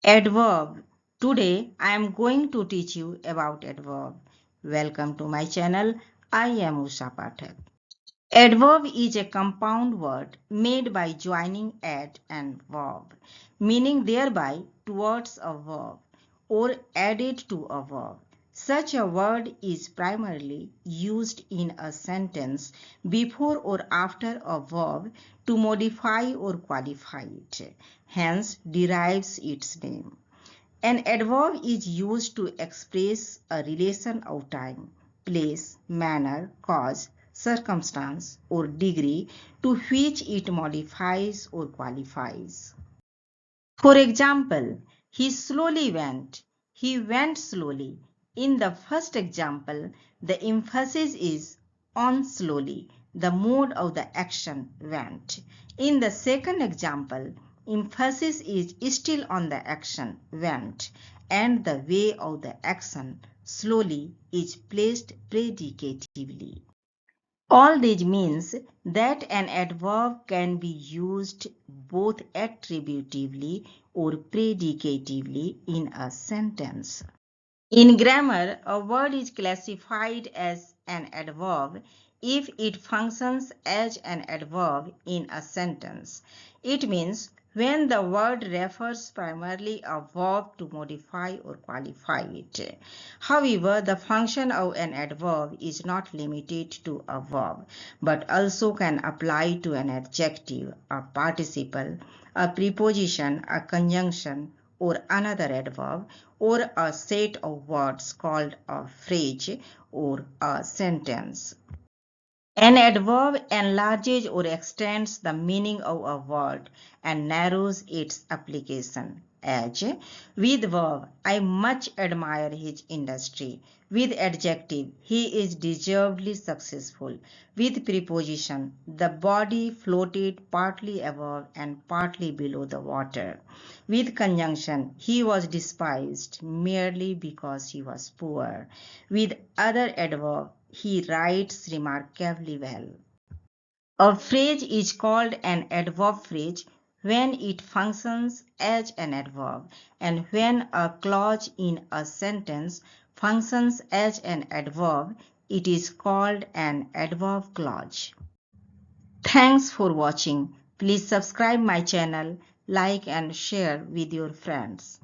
Adverb. Today I am going to teach you about adverb. Welcome to my channel. I am Usha Pathak. Adverb is a compound word made by joining ad and verb, meaning thereby towards a verb or added to a verb. Such a word is primarily used in a sentence before or after a verb to modify or qualify it, hence derives its name. An adverb is used to express a relation of time, place, manner, cause, circumstance, or degree to which it modifies or qualifies. For example, he slowly went. He went slowly. In the first example, the emphasis is on slowly. The mode of the action went. In the second example, emphasis is still on the action went, and the way of the action slowly is placed predicatively. All this means that an adverb can be used both attributively or predicatively in a sentence. In grammar, a word is classified as an adverb if it functions as an adverb in a sentence. It means when the word refers primarily a verb to modify or qualify it. However, the function of an adverb is not limited to a verb, but also can apply to an adjective, a participle, a preposition, a conjunction, or another adverb, or a set of words called a phrase or a sentence. An adverb enlarges or extends the meaning of a word and narrows its application. As with verb, I much admire his industry. With adjective, he is deservedly successful. With preposition, the body floated partly above and partly below the water. With conjunction, he was despised merely because he was poor. With other adverb, he writes remarkably well. A phrase is called an adverb phrase when it functions as an adverb, and when a clause in a sentence functions as an adverb, it is called an adverb clause. Thanks for watching. Please subscribe my channel, like and share with your friends.